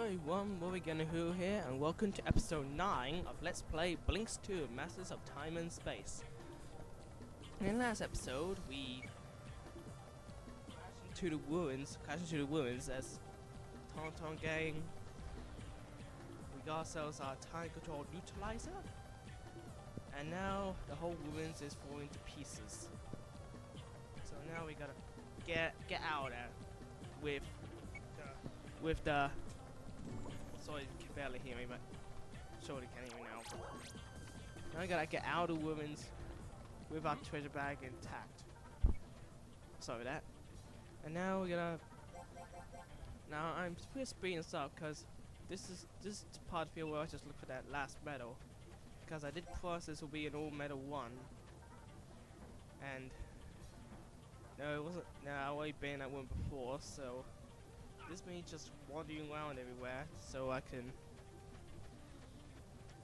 Hello everyone, what we gonna do here, and welcome to episode 9 of Let's Play Blinx 2, Masters of Time and Space. In the last episode, we crashed into the ruins as Tauntaun gang. We got ourselves our time control neutralizer, and now the whole ruins is falling to pieces. So now we gotta get out of there with the sorry, you can barely hear me, but surely can hear me now. Now I gotta get out of the ruins with our treasure bag intact. Sorry for that. And now we're gonna. Now I'm pretty speeding this up because this is the part of the field where I just look for that last medal. Because I did promise this will be an all medal one. And no, it wasn't. No, I've already been at one before, so. This means just wandering around everywhere so I can.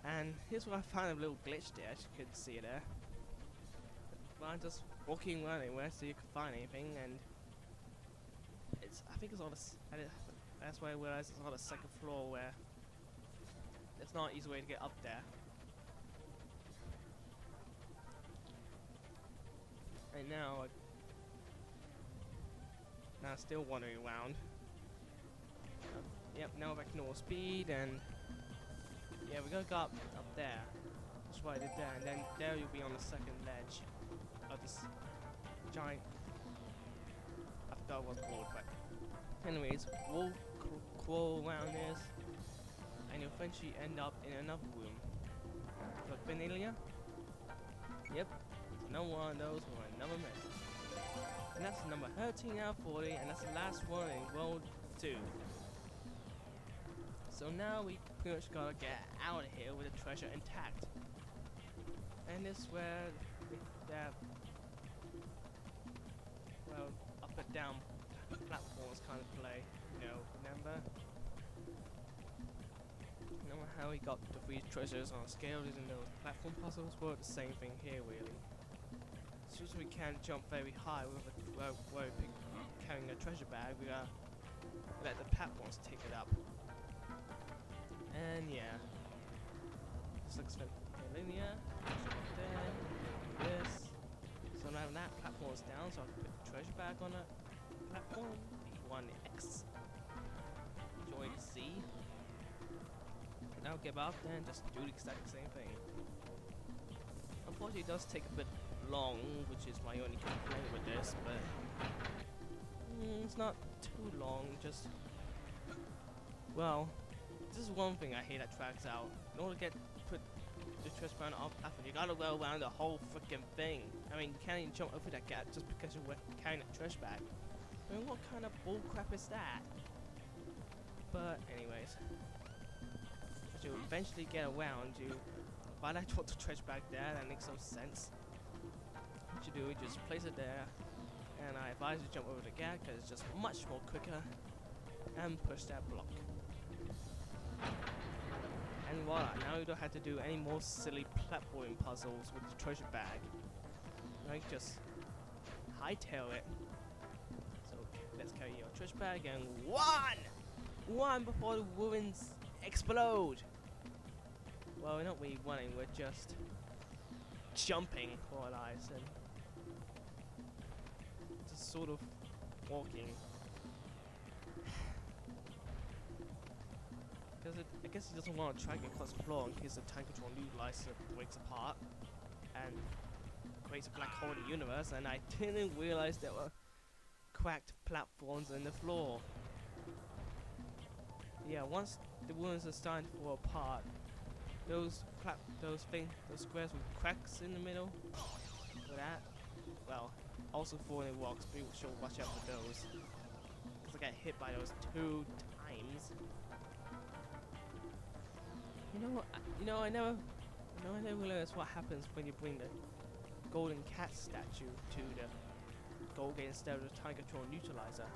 And here's where I found a little glitch there, as you couldn't see there. But I'm just walking around anywhere so you can find anything, and I think it's on the. That's why I realized it's on the second floor where there's not an easy way to get up there. And now I'm still wandering around. Yep, now we're back to normal speed, and yeah, we're gonna go up there. That's why I did that, and then there you'll be on the second ledge of this giant. I forgot what it's called, but anyways, we'll crawl around this, and you'll eventually end up in another room. Got vanilla? Yep, no one of those were another medal. And that's number 13 out of 40, and that's the last one in World 2. So now we pretty much gotta get out of here with the treasure intact. And this is where that well, up and down platforms kind of play, you know, remember? Remember how we got the 3 treasures on a scale using those platform puzzles? Well, the same thing here really. Since we can't jump very high with carrying a treasure bag, we gotta let the platforms take it up. And yeah, this looks linear. There, this. So now that platform is down, so I can put the treasure bag on a platform. B1X. Enjoy the sea. And now get up there and just do the exact same thing. Unfortunately, it does take a bit long, which is my only complaint with this, but it's not too long. Just well. This is one thing I hate that tracks out. In order to put the treasure bag on platform, you gotta go around the whole freaking thing. I mean, you can't even jump over that gap just because you're carrying that treasure bag. I mean, what kind of bullcrap is that? But anyways, as you eventually get around, you why not put the treasure bag there? That makes some sense. What you do, you just place it there, and I advise you jump over the gap because it's just much more quicker, and push that block. And voila, now you don't have to do any more silly platforming puzzles with the treasure bag. Like, just hightail it. So, let's carry your treasure bag and one before the ruins explode! Well, we're not really running, we're just jumping for our lives and just sort of walking. Because I guess he doesn't want to drag it across the floor in case the time control neutralizer breaks apart and creates a black hole in the universe, and I didn't realize there were cracked platforms in the floor. Yeah, once the ruins are starting to fall apart, those squares with cracks in the middle, for that, well, also falling rocks, people should watch out for those. Because I got hit by those 2 times. I never realized what happens when you bring the golden cat statue to the goal gate instead of the time control neutralizer.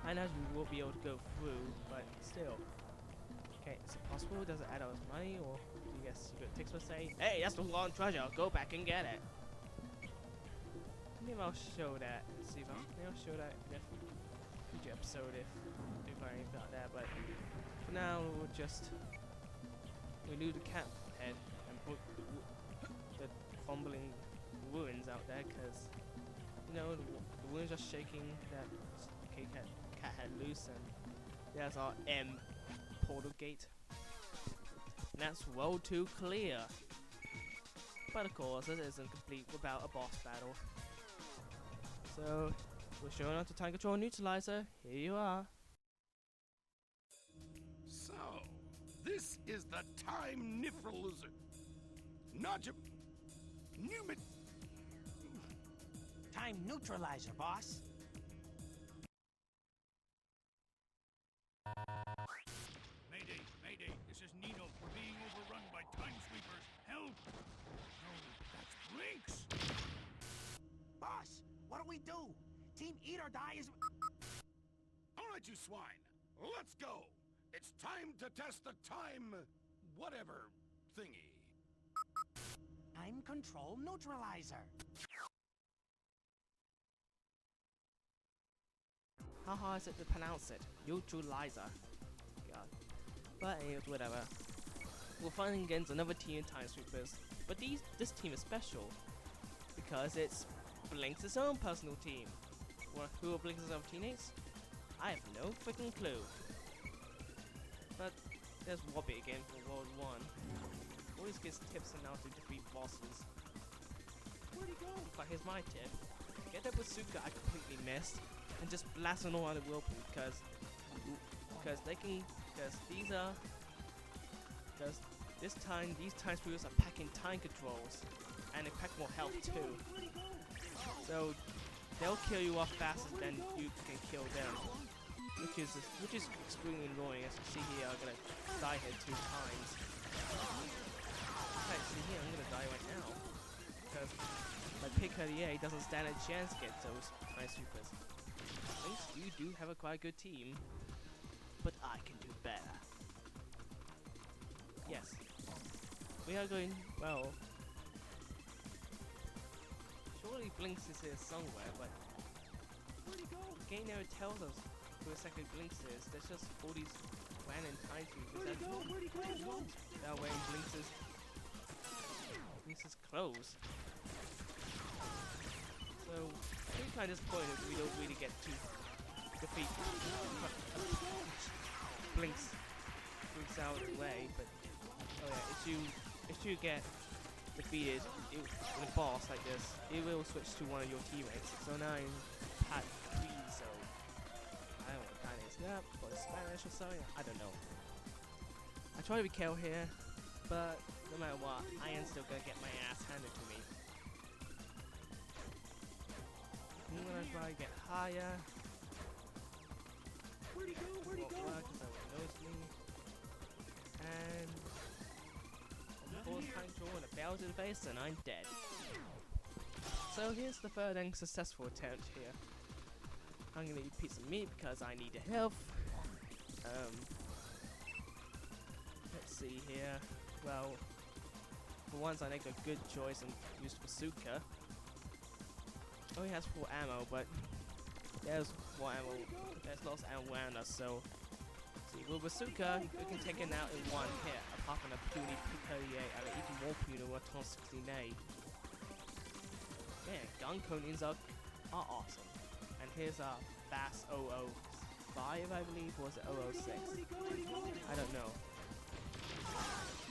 I imagine we will be able to go through, but still. Okay, is it possible? Does it add us money, or do you guess Secret Tix will say, "Hey, that's the wrong treasure. Go back and get it." Maybe I'll show that. Let's see if maybe I'll show that in a future episode if I ain't got that, but. For now, we'll just remove the cat head and put the crumbling ruins out there, because you know the ruins are shaking that cat head loose, and there's our M portal gate. And that's road 2 clear. But of course, it isn't complete without a boss battle. So, we're showing up to Time Control Neutralizer. Here you are. So, this is the Time Nifraluzer. Najib. Newman. Time neutralizer, boss. Mayday, mayday. This is Nino. We're being overrun by time sweepers. Help! No, that's Blinx. Boss, what do we do? Team Eat or Die is... All right, you swine. Let's go. It's time to test the time... whatever thingy. Time control neutralizer. How hard is it to pronounce it? Neutralizer. God. But anyways, whatever. We're fighting against another team of Time Sweepers. But this team is special because it's Blinx's own personal team. Who are Blinx's own teammates? I have no freaking clue. But there's Wobby again for World 1. Always gives tips on how to defeat bosses. Where'd he go? But here's my tip. Get that bazooka I completely missed and just blast on all out of Whirlpool, because these time sweepers are packing time controls, and they pack more health too. So they'll kill you off faster than you can kill them, which is extremely annoying. As you see here, I'm gonna die here 2 times. Okay, see here, I'm gonna die right now because my Piccolier doesn't stand a chance against those time sweepers. At least you do have a quite good team, but I can do better. Yes, we are going well. Surely Blinx is here somewhere, but where'd he go? The game never tells us who exactly Blinx is. There's just all these random time sweepers that are wearing Blinx's clothes. So I'm kind of disappointed we don't really get to defeat Blinx out of the way, but oh yeah, if you get defeated in a boss like this, it will switch to one of your teammates. So now in Pat 3, so I don't know what kind is that, or Spanish or something, I don't know. I try to be careful here, but no matter what, I am still gonna get my ass handed to me. I'm gonna try to get higher. Where'd he go? Where'd he go? Because no one knows me. And force control and a barrel to the face, and I'm dead. So here's the third and successful attempt here. I'm gonna eat a piece of meat because I need the health. Let's see here. Well, for once I make a good choice and use bazooka. Oh, he has full ammo, but there's more ammo. There's lots of ammo around us, so see, with bazooka, we can take it out in one hit, apart from a puny Piccolier and an even more puny Rotom 69. Yeah, gun conings are awesome. And here's our fast 005, I believe, or was it 006? I don't know.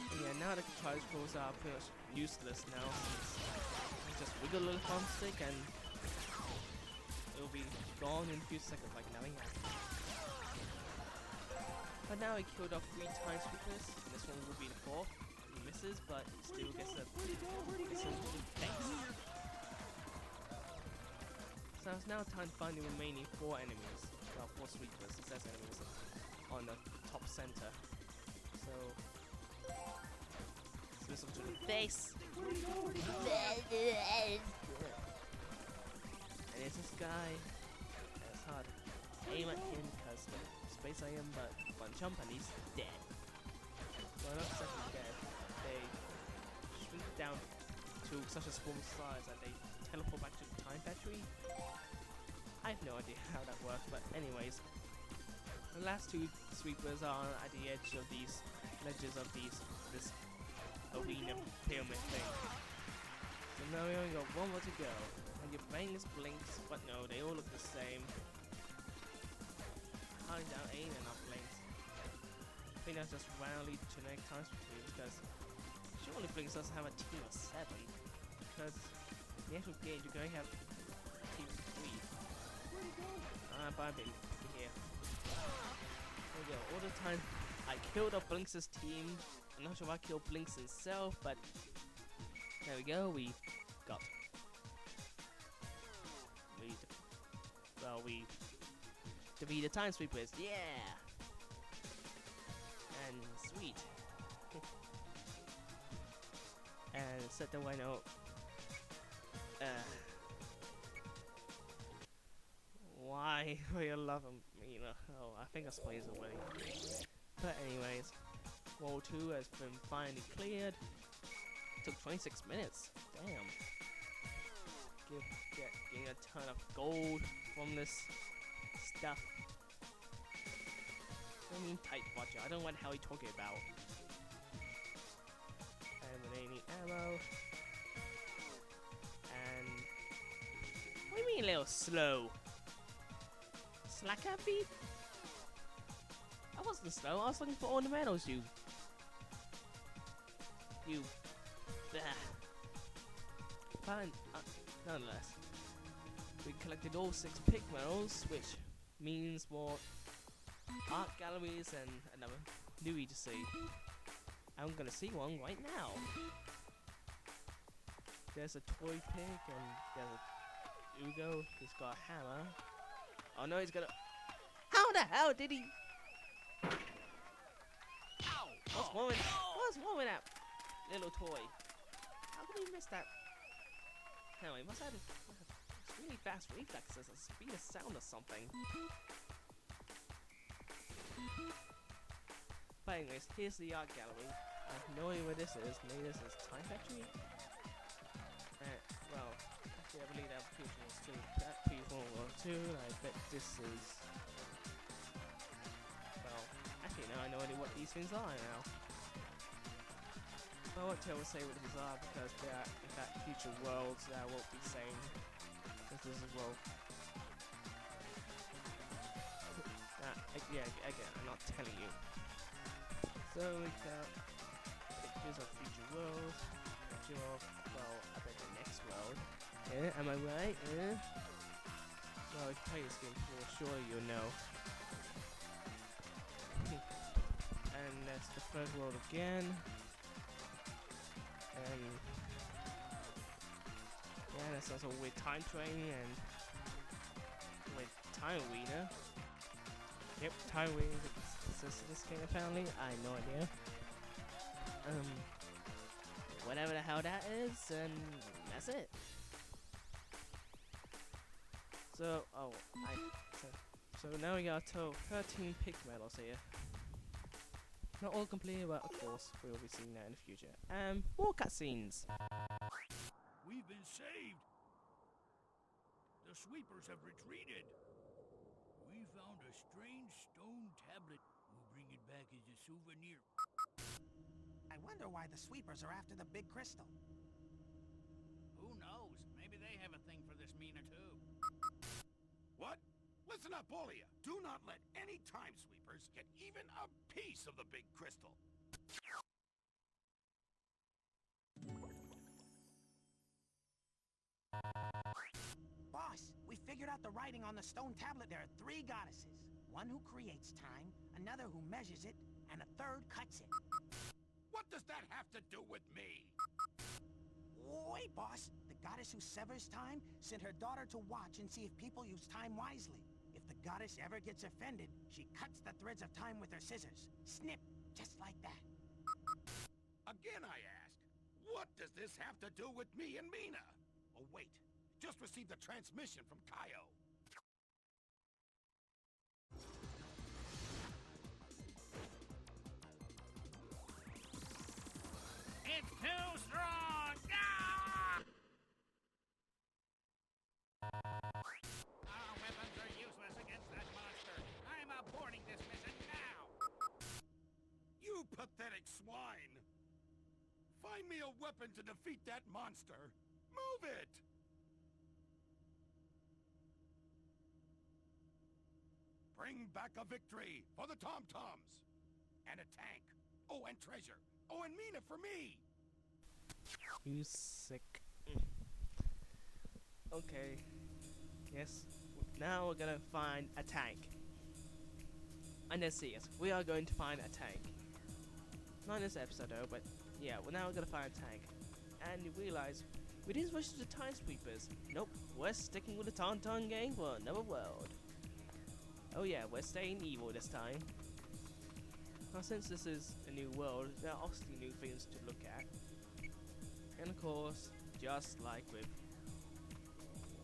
And yeah, now the controls are pretty much useless now, since you just wiggle a little thumbstick and it'll be gone in a few seconds like nothing happened. But now he killed off 3 time sweepers, and this one will be the 4th. He misses, but he still gets a thanks. So it's now time to find the remaining 4 enemies. Well, 4 sweepers, it says enemies on the top center. So dismiss them to the face. And it's this guy. It's hard to aim at him because the space I am, but one jump and he's dead. Well, not exactly dead. They shrink down to such a small size that they teleport back to the time battery. I have no idea how that works, but anyways. The last two sweepers are at the edge of these ledges of this arena pyramid thing. So now we only got one more to go. And your brain is Blinx, but no, they all look the same. Hiding down ain't enough Blinx. I think that's just randomly genetic times between, because surely Blinx doesn't have a team of 7. Because in the actual game you're going to have a team of 3. Where'd he go? Bye baby. Here. There we go. All the time I killed off Blinx's team. I'm not sure if I killed Blinx himself, but there we go. We defeated Time Sweepers. Yeah. And sweet. And set the wino. Why do you love him? You know, oh, I think I explained it already. But anyways, World 2 has been finally cleared. Took 26 minutes. Damn. Getting a ton of gold from this stuff. I mean, tight budget. I don't know what the hell he's talking about. Eliminating ammo. And what do you mean a little slow? Slacker beat? I wasn't slow. I was looking for ornamentals, you. But nonetheless, we collected all 6 pig medals, which means more art galleries and another newie to see. I'm gonna see one right now. There's a toy pig and there's a Ugo. He's got a hammer. Oh no, he's gonna. How the hell did he? What's wrong with that little toy? How could he miss that? Anyway, he must have really fast reflexes, a speed of sound or something. But anyways, here's the art gallery. I have no idea where this is. Maybe this is Time Factory? Well, actually I believe that people was too. That people were too. I bet this is. Well, actually now I know what these things are now. I won't tell say what these are because they are in fact future worlds that I won't be saying. This is a world. Yeah, again, I'm not telling you. So we got pictures of future worlds, picture of, well, I bet the next world. Yeah, am I right? Yeah. Well, if you play this game before, surely you'll know. And that's the first world again. And yeah, that's also with time train and with time arena. Yep, time arena exists in this game apparently. I have no idea. Whatever the hell that is, and that's it. So, so now we got a total of 13 pig medals here. Not all completed, but of course we will be seeing that in the future. More cutscenes. We've been saved. The sweepers have retreated. We found a strange stone tablet. We'll bring it back as a souvenir. I wonder why the sweepers are after the big crystal. Who knows? Maybe they have a thing for this Mina too. What? Listen up, all of you. Do not let any time sweepers get even a piece of the big crystal. Boss, we figured out the writing on the stone tablet. There are 3 goddesses. One who creates time, another who measures it, and a third cuts it. What does that have to do with me? Wait, boss. The goddess who severs time sent her daughter to watch and see if people use time wisely. If the goddess ever gets offended, she cuts the threads of time with her scissors. Snip, just like that. Again I ask, what does this have to do with me and Mina? Oh wait, just received a transmission from Kaio. It's too strong! Ah! Our weapons are useless against that monster. I'm aborting this Find me a weapon to defeat that monster. Move it! Bring back a victory for the Tom-Toms. And a tank. Oh, and treasure. Oh, and Mina for me. You sick. Okay. Yes. Now we're gonna find a tank. And let's see, yes, we are going to find a tank. Not in this episode though, but yeah, well now we're gonna find a tank. And you realize we didn't switch to the Time Sweepers. Nope, we're sticking with the Tauntaun gang for another world. Oh yeah, we're staying evil this time. Now since this is a new world, there are obviously new things to look at. And of course, just like with,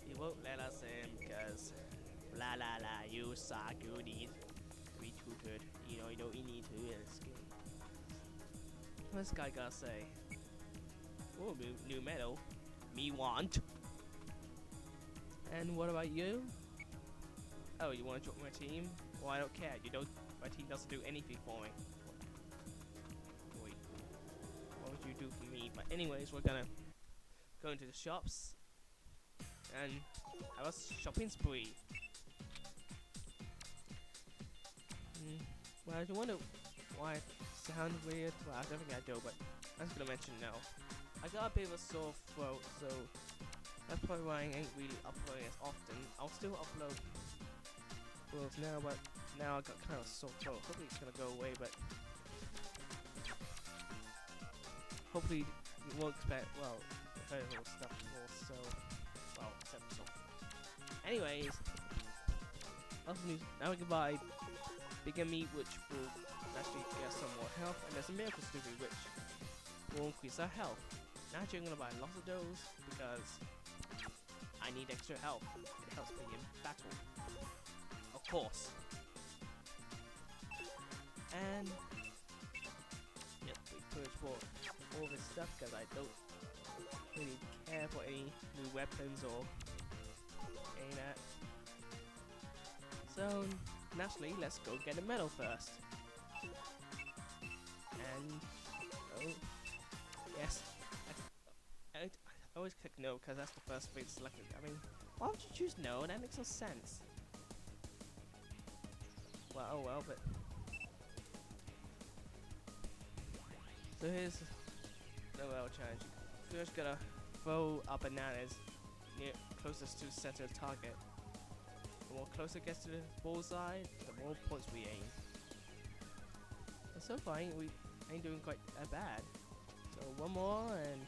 he won't let us in because la la la, you suck, you need to be tutored. You know you need to in this game. What's this guy gotta say? Oh, new medal. Me want. And what about you? Oh, you want to join my team? Well, I don't care. You don't. My team doesn't do anything for me. Wait. What would you do for me? But anyways, we're gonna go into the shops and have a shopping spree. Well, you wonder why it sounds weird. Well, I don't think I do, but I'm just gonna mention now. I got a bit of a sore throat, so that's probably why I ain't really uploading as often. I'll still upload worlds now, but now I got kind of a sore throat. Hopefully it's gonna go away, but hopefully you won't expect, well, heard all stuff also, well, except so. Anyways, now we can buy bigger meat, which will actually get some more health, and there's a miracle snoopy, which will increase our health. Naturally, I'm gonna buy lots of those because I need extra health. It helps me in battle, of course. And yep, we purge for all this stuff because I don't really care for any new weapons or any of that. So naturally, let's go get a medal first. And oh yes, I always click no because that's the first thing selected. I mean, why would you choose no? That makes no sense. Well, oh well, but so here's the medal challenge. You're just gonna throw up bananas near closest to the center of the target. The more closer it gets to the bullseye, the more points we aim. And so far, we ain't doing quite that bad. So one more and,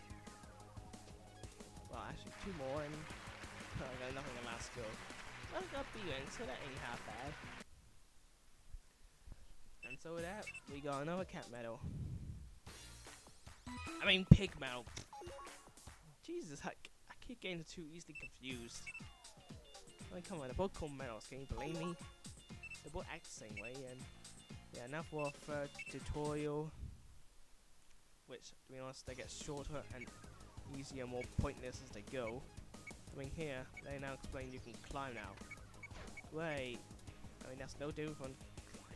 well, actually two more and I got nothing in last go. I got B-Wing, so that ain't half bad. And so with that, we got another cat medal. I mean pig medal. Jesus, I keep getting the two easily confused. I mean, come on, they're both called medals, can you blame me? They both act the same way, and yeah, now for our third tutorial, which, to be honest, they get shorter and easier, more pointless as they go. I mean, here, they now explain you can climb now. Wait, I mean, that's no different from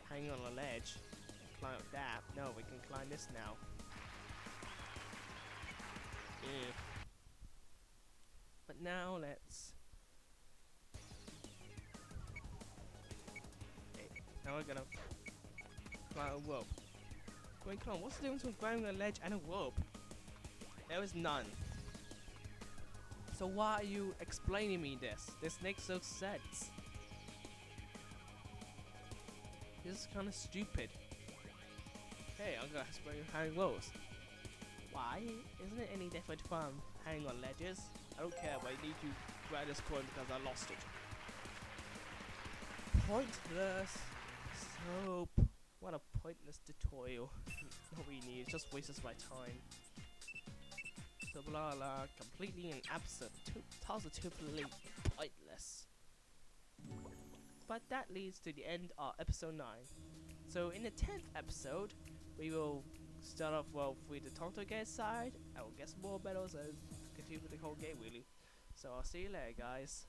hanging on a ledge and climb up that. No, we can climb this now. Yeah. But now let's... Okay, now we're gonna climb a rope. Wait, come on, what's the difference between climbing a ledge and a rope? There is none. So why are you explaining me this? This makes no sense. This is kind of stupid. Hey, I'm gonna explain hanging ropes. Why? Isn't it any different from hanging on ledges? I don't care, but I need to grab this coin because I lost it. Pointless soap. What a pointless tutorial. Not really need, it just wastes my time. So blah blah, completely and positively pointless. But that leads to the end of episode 9. So in the 10th episode, we will start off well with the Tonto Gang side. I will get some more medals and continue with the whole game really. So I'll see you later, guys.